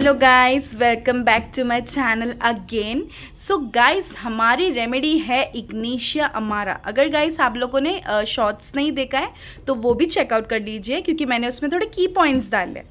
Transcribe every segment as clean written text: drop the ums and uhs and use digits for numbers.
Hello guys, welcome back to my channel again. So guys, हमारी remedy है Ignatia amara. अगर guys आप लोगों ने शॉर्ट्स नहीं देखा है तो वो भी चेकआउट कर लीजिए, क्योंकि मैंने उसमें थोड़े की पॉइंट्स डाले।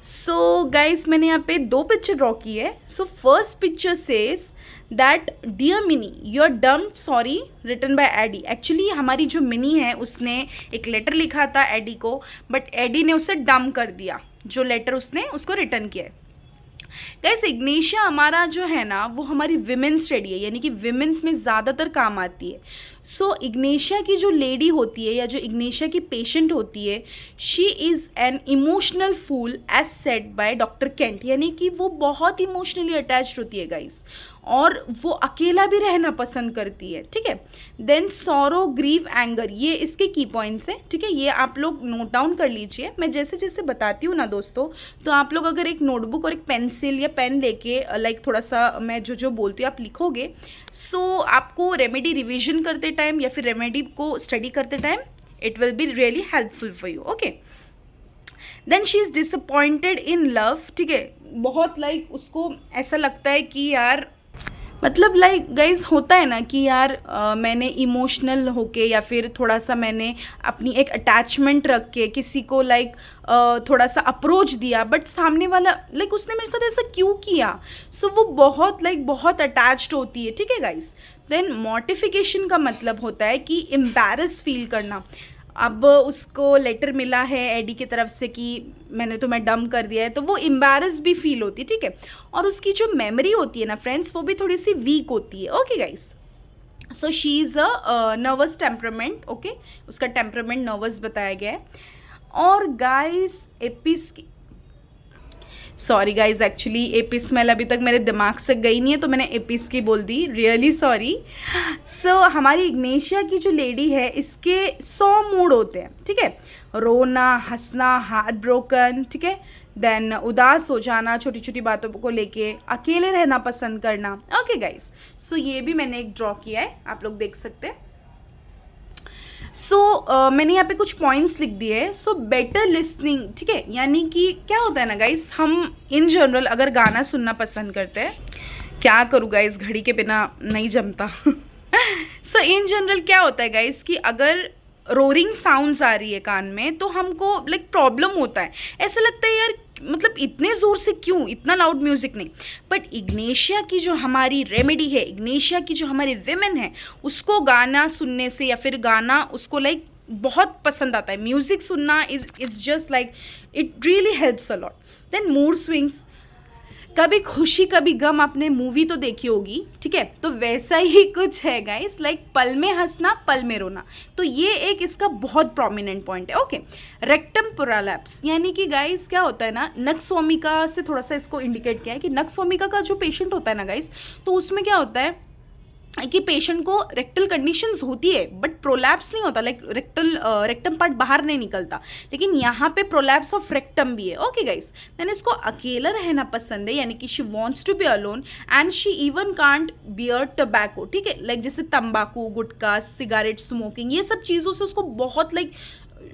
सो गाइस, मैंने यहाँ पे 2 पिक्चर ड्रॉ की है। So first picture says that dear Mini you are doomed sorry written by Eddie. Actually हमारी जो मिनी है उसने एक लेटर लिखा था एडी को, बट एडी ने उसे डम कर दिया। जो लेटर उसने उसको रिटर्न किया है। गाइस, इग्निशिया हमारा जो है ना वो हमारी विमेंस रेडी है, यानी कि विमेंस में ज़्यादातर काम आती है। सो इग्निशिया की जो लेडी होती है या जो इग्निशिया की पेशेंट होती है, she is an emotional fool as said by doctor Kent. यानी कि वो बहुत इमोशनली अटैच्ड होती है गाइस, और वो अकेला भी रहना पसंद करती है। ठीक है। देन सॉरो, ग्रीव, एंगर, ये इसके की पॉइंट्स हैं। ठीक है, ये आप लोग नोट डाउन कर लीजिए। मैं जैसे जैसे बताती हूँ ना दोस्तों, तो आप लोग अगर एक नोटबुक और एक पेंसिल या पेन लेके लाइक थोड़ा सा मैं जो जो बोलती हूँ आप लिखोगे, सो आपको रेमेडी रिविजन करते टाइम या फिर रेमेडी को स्टडी करते time it will be really helpful for you. Okay. Then she is disappointed in love. ठीक है, बहुत लाइक उसको ऐसा लगता है कि यार, मतलब लाइक गाइज होता है ना कि यार मैंने इमोशनल होके या फिर थोड़ा सा मैंने अपनी एक अटैचमेंट रख के किसी को लाइक थोड़ा सा अप्रोच दिया, बट सामने वाला लाइक उसने मेरे साथ ऐसा क्यों किया। सो वो बहुत लाइक बहुत अटैच्ड होती है। ठीक है गाइज। देन मॉर्टिफिकेशन का मतलब होता है कि एम्बैरस फील करना। अब उसको लेटर मिला है एडी की तरफ से कि मैंने तुम्हें डम कर दिया है, तो वो एम्बैरस भी फील होती है। ठीक है। और उसकी जो मेमोरी होती है ना फ्रेंड्स, वो भी थोड़ी सी वीक होती है। Okay guys. So she is a nervous temperament. Okay, उसका टेम्परामेंट नर्वस बताया गया है। और guys Apis, sorry guys, actually AP smell अभी तक मेरे दिमाग से गई नहीं है, तो मैंने एपीस की बोल दी, रियली सॉरी। सो हमारी इग्नेशिया की जो लेडी है, इसके 100 मूड होते हैं। ठीक है, रोना, हंसना, हार्ट ब्रोकन। ठीक है। देन उदास हो जाना छोटी छोटी बातों को लेके, अकेले रहना पसंद करना। ओके गाइज, सो ये भी मैंने एक ड्रॉ किया है, आप लोग देख सकते हैं। सो मैंने यहाँ पे कुछ पॉइंट्स लिख दिए हैं। So better listening. ठीक है, यानी कि क्या होता है ना गाइस, हम इन जनरल अगर गाना सुनना पसंद करते हैं, क्या करूँ गाइस, घड़ी के बिना नहीं जमता। सो इन जनरल क्या होता है गाइस कि अगर रोरिंग साउंड्स आ रही है कान में, तो हमको लाइक प्रॉब्लम होता है। ऐसा लगता है यार, मतलब इतने ज़ोर से क्यों, इतना लाउड म्यूज़िक नहीं। बट इग्नेशिया की जो हमारी रेमेडी है, इग्नेशिया की जो हमारी विमेन है, उसको गाना सुनने से या फिर गाना उसको लाइक बहुत पसंद आता है। म्यूज़िक सुनना is just like it really helps a lot. Then mood swings, कभी खुशी कभी गम, आपने मूवी तो देखी होगी। ठीक है, तो वैसा ही कुछ है गाइस, लाइक पल में हंसना पल में रोना। तो ये एक इसका बहुत प्रोमिनेंट पॉइंट है। ओके। रेक्टम प्रोलैप्स, यानी कि गाइस क्या होता है ना, नक्सवामिका से थोड़ा सा इसको इंडिकेट किया है कि नक्सवामिका का जो पेशेंट होता है ना गाइस, तो उसमें क्या होता है कि पेशेंट को रेक्टल कंडीशंस होती है, बट प्रोलैप्स नहीं होता, लाइक रेक्टम पार्ट बाहर नहीं निकलता, लेकिन यहाँ पे प्रोलैप्स ऑफ रेक्टम भी है। Okay guys. देन इसको अकेला रहना पसंद है, यानी कि she wants to be alone and she even can't bear tobacco. ठीक है, लाइक जैसे तंबाकू, गुटखा, सिगारेट, स्मोकिंग, ये सब चीज़ों से उसको बहुत like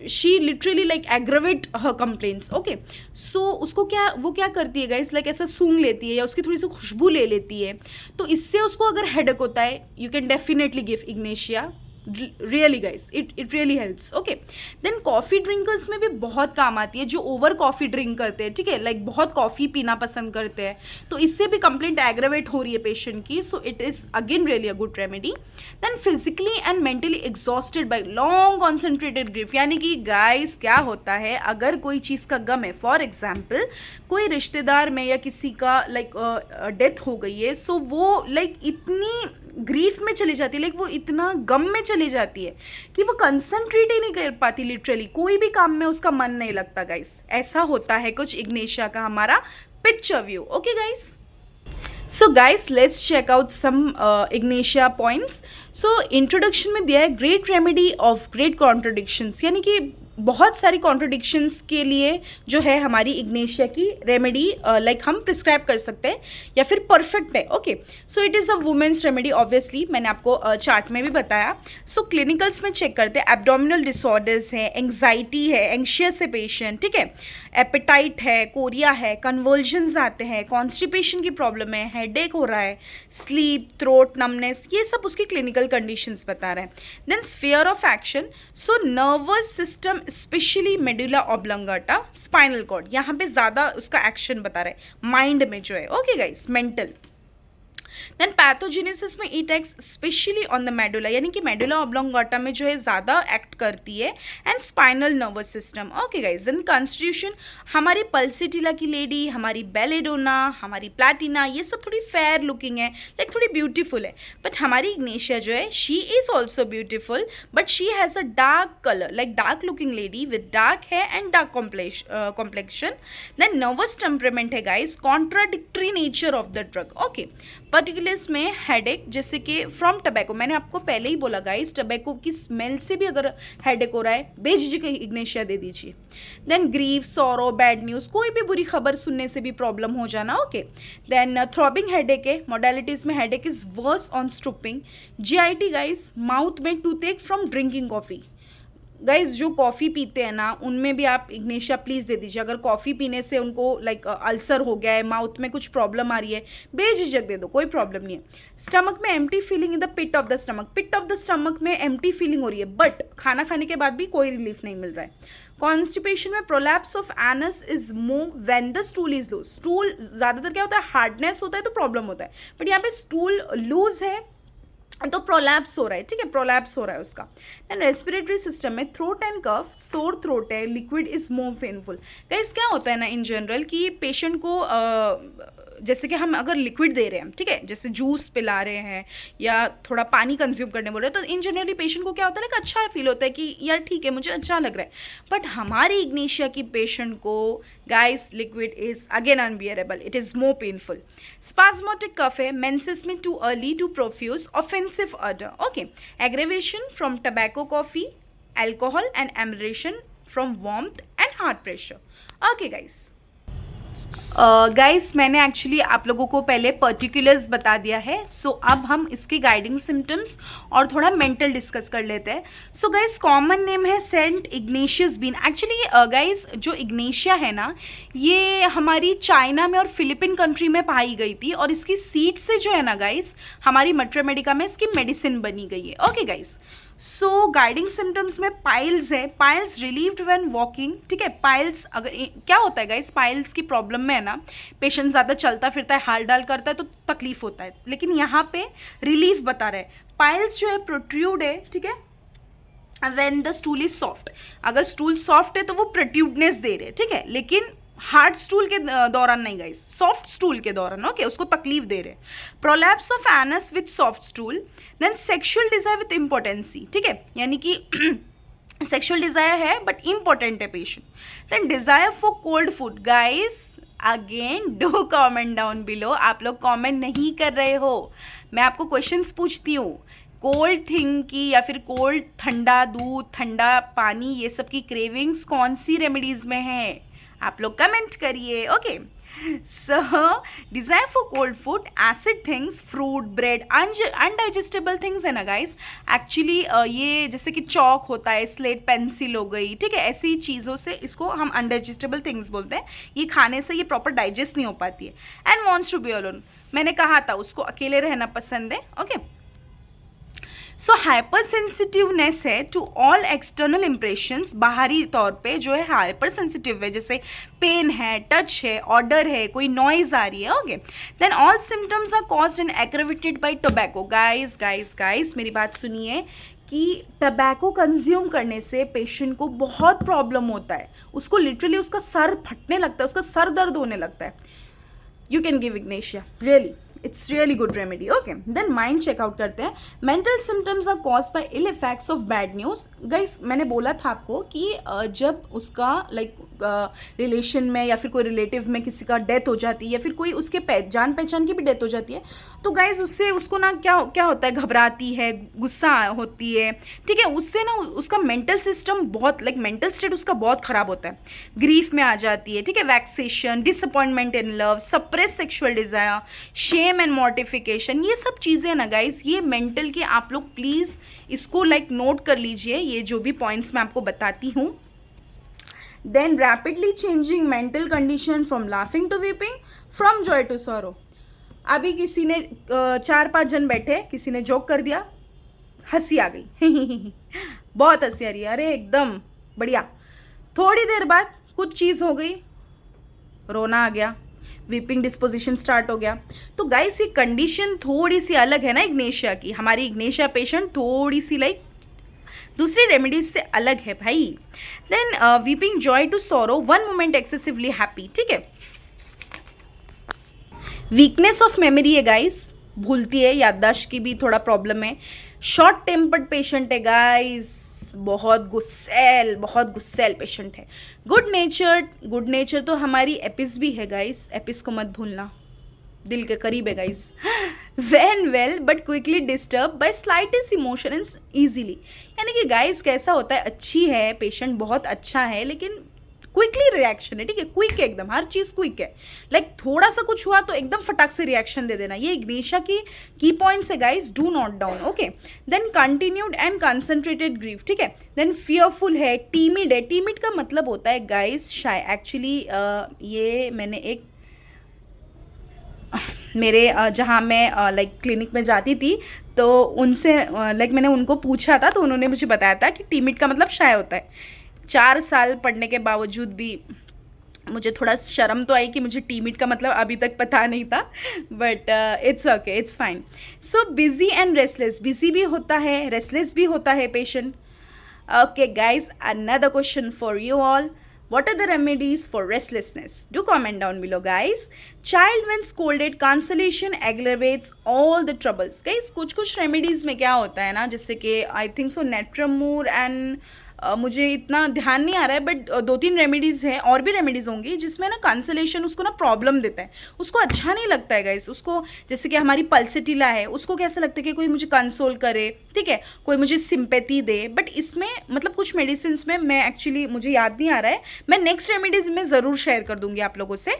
she literally like aggravate her complaints. Okay. So उसको क्या, वो क्या करती है गाइस, लाइक ऐसा सूंघ लेती है या उसकी थोड़ी सी खुशबू ले लेती है, तो इससे उसको अगर हेडेक होता है, you can definitely give Ignatia. Really guys, it really helps. Okay. Then coffee drinkers में भी बहुत काम आती है, जो ओवर कॉफ़ी ड्रिंक करते हैं। ठीक है, लाइक बहुत कॉफ़ी पीना पसंद करते हैं, तो इससे भी कंप्लेंट एग्रावेट हो रही है पेशेंट की। So it is again really a good remedy. Then physically and mentally exhausted by long concentrated grief, यानी कि गाइस क्या होता है, अगर कोई चीज़ का गम है, फॉर एग्जाम्पल कोई रिश्तेदार में या किसी का लाइक डेथ हो गई है, सो वो लाइक इतनी ग्रीफ में चली जाती है, लाइक वो इतना गम में चली जाती है कि वो कंसंट्रेट ही नहीं कर पाती, लिटरली कोई भी काम में उसका मन नहीं लगता गाइस। ऐसा होता है कुछ इग्नेशिया का हमारा picture view. Okay guys. So guys, let's check out some Ignatia points. So introduction में दिया है great remedy of great contradictions, यानी कि बहुत सारी कॉन्ट्रडिक्शंस के लिए जो है हमारी इग्नेशिया की रेमेडी लाइक हम प्रिस्क्राइब कर सकते हैं या फिर परफेक्ट है। Okay, so it is a women's remedy obviously, मैंने आपको चार्ट में भी बताया। सो क्लिनिकल्स में चेक करते हैं, एब्डोमिनल डिसऑर्डर्स है, एंग्जाइटी है, एंग्शियस है पेशेंट, ठीक है, एपेटाइट है, कोरिया है, कन्वर्जन्स आते हैं, कॉन्स्टिपेशन की प्रॉब्लम है, हेडेक हो रहा है, स्लीप, थ्रोट नमनेस, ये सब उसकी क्लिनिकल कंडीशंस बता रहे हैं। Then sphere of action, so nervous system specially medulla oblongata, spinal cord, यहाँ पे ज़्यादा उसका एक्शन बता रहे हैं माइंड में जो है। Okay guys, mental. Then pathogenesis में it acts specially on the medulla, यानी कि मेडुला ऑब्लोंगाटा में जो है ज़्यादा एक्ट करती है, and spinal nervous system. Okay guys, then constitution, हमारी पल्सिटिला की लेडी, हमारी बेलेडोना, हमारी प्लैटिना, ये सब थोड़ी फेयर लुकिंग है, लाइक थोड़ी ब्यूटीफुल है, बट हमारी इग्नेशिया जो है she is also beautiful, but she has a dark colour, like dark looking lady with dark hair and dark complexion. Then nervous temperament है guys, contradictory nature of the drug. Okay, particulars में headache, जैसे कि from tobacco, मैंने आपको पहले ही बोला guys, tobacco की smell से भी अगर हेडेक हो रहा है, बेझिझक इग्नेशिया दे दीजिए। Then grief, sorrow, bad news, कोई भी बुरी खबर सुनने से भी प्रॉब्लम हो जाना। ओके, देन थ्रॉबिंग हेडेक है, मोडालिटीज़ में headache is worse on stooping. GIT guys, mouth में toothache from drinking coffee. Guys जो कॉफ़ी पीते हैं ना, उनमें भी आप इग्नेशिया प्लीज़ दे दीजिए। अगर कॉफ़ी पीने से उनको लाइक अल्सर हो गया है, माउथ में कुछ प्रॉब्लम आ रही है, बेझिझक दे दो, कोई प्रॉब्लम नहीं है। स्टमक में empty feeling in the pit of the stomach, pit of the stomach में एम्प्टी फीलिंग हो रही है, बट खाना खाने के बाद भी कोई रिलीफ नहीं मिल रहा है। कॉन्स्टिपेशन में prolapse of anus is move when the stool is loose, stool ज़्यादातर क्या होता है, हार्डनेस होता है तो प्रॉब्लम होता है, बट यहाँ पे स्टूल लूज है तो प्रोलैप्स हो रहा है, ठीक है, प्रोलैप्स हो रहा है उसका। देन रेस्पिरेटरी सिस्टम में throat and cough, sore throat है, liquid is more painful. Guys क्या होता है ना इन जनरल कि पेशेंट को जैसे कि हम अगर लिक्विड दे रहे हैं, ठीक है, जैसे जूस पिला रहे हैं या थोड़ा पानी कंज्यूम करने बोल रहे हैं, तो इन जनरली पेशेंट को क्या होता है ना, अच्छा फील होता है कि यार ठीक है मुझे अच्छा लग रहा है, बट हमारी इग्नेशिया की पेशेंट को guys liquid is again unbearable, it is more painful. Spasmodic cough है, मेंसेस में too early too profuse, offensive odour. Okay, aggravation from tobacco, coffee, alcohol and amelioration from warmth and hard pressure. Okay guys, guys मैंने actually आप लोगों को पहले particulars बता दिया है, सो अब हम इसके गाइडिंग सिम्टम्स और थोड़ा मेंटल डिस्कस कर लेते हैं। सो गाइस कॉमन नेम है Saint Ignatius bean. Actually guys जो इग्नेशिया है ना, ये हमारी चाइना में और फिलिपिन कंट्री में पाई गई थी, और इसकी सीड से जो है ना गाइस हमारी मटर मेडिका में इसकी मेडिसिन बनी गई है। ओके गाइस, सो गाइडिंग सिम्टम्स में पाइल्स है, पाइल्स रिलीव्ड व्हेन वॉकिंग, ठीक है। पाइल्स अगर क्या होता है गाइस, पाइल्स की प्रॉब्लम में है ना, पेशेंट ज़्यादा चलता फिरता है, हाल डाल करता है तो तकलीफ होता है, लेकिन यहाँ पे रिलीफ बता रहे हैं। पाइल्स जो है प्रोट्रूड है, ठीक है, when the stool is soft, अगर स्टूल सॉफ्ट है तो वो प्रोट्रूडनेस दे रहे हैं, ठीक है, लेकिन हार्ड स्टूल के दौरान नहीं गाइस, सॉफ्ट स्टूल के दौरान ओके उसको तकलीफ दे रहे। Prolapse of anus with soft stool, then sexual desire with impotency, ठीक है, यानी कि सेक्सुअल डिजायर है बट इम्पोर्टेंट है patient. Then desire for cold food, guys again do comment down below, आप लोग कमेंट नहीं कर रहे हो, मैं आपको क्वेश्चंस पूछती हूँ, कोल्ड थिंग की या फिर कोल्ड ठंडा दूध, ठंडा पानी, ये सब की क्रेविंग्स कौन सी रेमेडीज में है, आप लोग कमेंट करिए। Okay, so desire for cold food, acid things, fruit, bread, undigestible things है ना गाइस, एक्चुअली ये जैसे कि चौक होता है, स्लेट पेंसिल हो गई, ठीक है, ऐसी चीज़ों से इसको हम अनडाइजेस्टेबल थिंग्स बोलते हैं, ये खाने से ये प्रॉपर डाइजेस्ट नहीं हो पाती है। And wants to be alone, मैंने कहा था उसको अकेले रहना पसंद है। ओके, सो हाइपर सेंसिटिवनेस है टू ऑल एक्सटर्नल इम्प्रेशंस, बाहरी तौर पे जो है हाइपर सेंसिटिव है, जैसे पेन है, टच है, ऑर्डर है, कोई नॉइज आ रही है। Okay, then all symptoms are caused and aggravated by tobacco. Guys guys guys मेरी बात सुनिए कि टबैको कंज्यूम करने से पेशेंट को बहुत प्रॉब्लम होता है, उसको लिटरली उसका सर फटने लगता है, उसका सर दर्द होने लगता है। You can give ignatia, really, it's really good remedy. Okay, then mind check out करते हैं. Mental symptoms are cause by ill effects of bad news. Guys मैंने बोला था आपको कि जब उसका लाइक रिलेशन में या फिर कोई रिलेटिव में किसी का डेथ हो जाती है या फिर कोई उसके जान पहचान की भी डेथ हो जाती है, तो गाइस उससे उसको ना क्या क्या होता है, घबराती है, गुस्सा होती है, ठीक है. उससे ना उसका मेंटल सिस्टम बहुत लाइक मेंटल स्टेट उसका बहुत ख़राब होता है, ग्रीफ में आ जाती है, ठीक है. Vexation, disappointment in love, suppress sexual desire, shame and mortification, ये सब चीज़ें ना गाइस, ये मेंटल के आप लोग प्लीज़ इसको लाइक नोट कर लीजिए, ये जो भी पॉइंट्स मैं आपको बताती हूँ. Then rapidly changing mental condition from laughing to weeping, from joy to sorrow. अभी किसी ने 4-5 जन बैठे, किसी ने जोक कर दिया, हंसी आ गई बहुत हंसी आ रही है, अरे एकदम बढ़िया. थोड़ी देर बाद कुछ चीज़ हो गई, रोना आ गया, वीपिंग डिस्पोजिशन स्टार्ट हो गया. तो गाइस ये कंडीशन थोड़ी सी अलग है ना इग्नेशिया की. हमारी इग्नेशिया पेशेंट थोड़ी सी लाइक दूसरी रेमेडीज से अलग है भाई. Then weeping joy to sorrow, one moment excessively happy, ठीक है. वीकनेस ऑफ मेमोरी है गाइस, भूलती है, याददाश्त की भी थोड़ा प्रॉब्लम है. शॉर्ट टेम्पर्ड पेशेंट है गाइस, बहुत गुस्सैल पेशेंट है. गुड नेचर तो हमारी एपिस भी है गाइस, एपिस को मत भूलना, दिल के करीब है guys. When well but quickly disturb by slightest emotion and easily. यानी कि गाइस कैसा होता है, अच्छी है पेशेंट, बहुत अच्छा है, लेकिन क्विकली रिएक्शन है, ठीक है. क्विक है एकदम, हर चीज़ क्विक है. लाइक थोड़ा सा कुछ हुआ तो एकदम फटाक से रिएक्शन दे देना. ये इग्नेशिया की की पॉइंट्स है guys, do not down. Okay, then continued and concentrated grief, ठीक है. देन फियरफुल है, टीमिड है. टीमिड का मतलब होता है गाइस शाय. एक्चुअली ये मैंने एक मेरे जहाँ मैं लाइक क्लिनिक में जाती थी तो उनसे लाइक मैंने उनको पूछा था, तो उन्होंने मुझे बताया था कि टीमिड का मतलब शाय होता है. 4 साल पढ़ने के बावजूद भी मुझे थोड़ा शर्म तो आई कि मुझे टीमिड का मतलब अभी तक पता नहीं था, but it's okay, it's fine. So busy and restless, busy भी होता है, रेस्टलेस भी होता है patient. Okay guys, another question for you all. What are the remedies for restlessness? Do comment down below, guys. Child when scolded, cancellation aggravates all the troubles. Guys, कुछ remedies में क्या होता है ना, जैसे कि I think so नेट्रमूर एंड मुझे इतना ध्यान नहीं आ रहा है, बट 2-3 रेमेडीज़ हैं, और भी रेमेडीज़ होंगी जिसमें ना कंसलेशन उसको ना प्रॉब्लम देता है, उसको अच्छा नहीं लगता है गाइस. उसको जैसे कि हमारी पल्सेटिला है, उसको कैसा लगता है कि कोई मुझे कंसोल करे, ठीक है, कोई मुझे सिंपैथी दे. बट इसमें मतलब कुछ मेडिसिन में मैं एक्चुअली मुझे याद नहीं आ रहा है, मैं नेक्स्ट रेमेडीज़ में ज़रूर शेयर कर दूँगी आप लोगों से.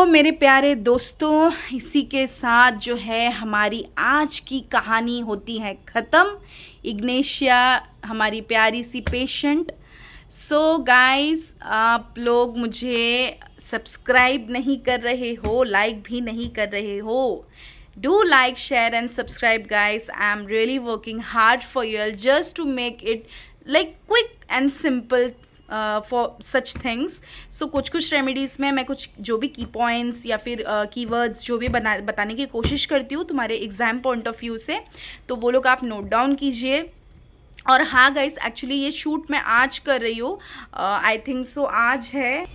मेरे प्यारे दोस्तों, इसी के साथ जो है हमारी आज की कहानी होती है ख़त्म. इग्नेशिया हमारी प्यारी सी पेशेंट. गाइस, आप लोग मुझे सब्सक्राइब नहीं कर रहे हो, लाइक भी नहीं कर रहे हो. Do like, share and subscribe guys. I am really working hard for you just to make it like quick and simple for such things. कुछ रेमेडीज़ में मैं कुछ जो भी की पॉइंट्स या फिर कीवर्ड्स जो भी बताने की कोशिश करती हूँ तुम्हारे एग्ज़ाम पॉइंट ऑफ व्यू से, तो वो लोग आप नोट डाउन कीजिए. और हाँ गाइस, एक्चुअली ये शूट मैं आज कर रही हूँ, आई थिंक सो आज है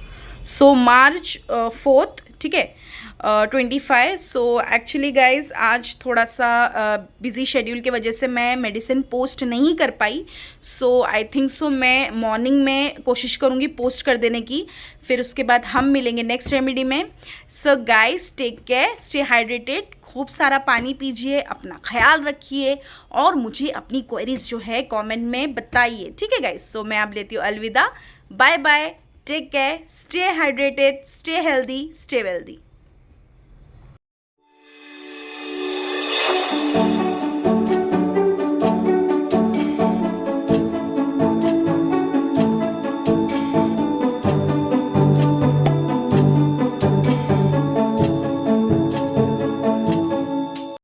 मार्च 4, ठीक है, 25. एक्चुअली गाइज आज थोड़ा सा बिज़ी शेड्यूल की वजह से मैं मेडिसिन पोस्ट नहीं कर पाई. आई थिंक सो मैं मॉर्निंग में कोशिश करूँगी पोस्ट कर देने की. फिर उसके बाद हम मिलेंगे नेक्स्ट रेमेडी में. Guys take care, stay hydrated, खूब सारा पानी पीजिए, अपना ख्याल रखिए और मुझे अपनी क्वेरीज जो है कमेंट में बताइए, ठीक है गाइज. मैं अब लेती हूँ अलविदा. Bye bye, take care, stay hydrated, stay healthy, stay wealthy.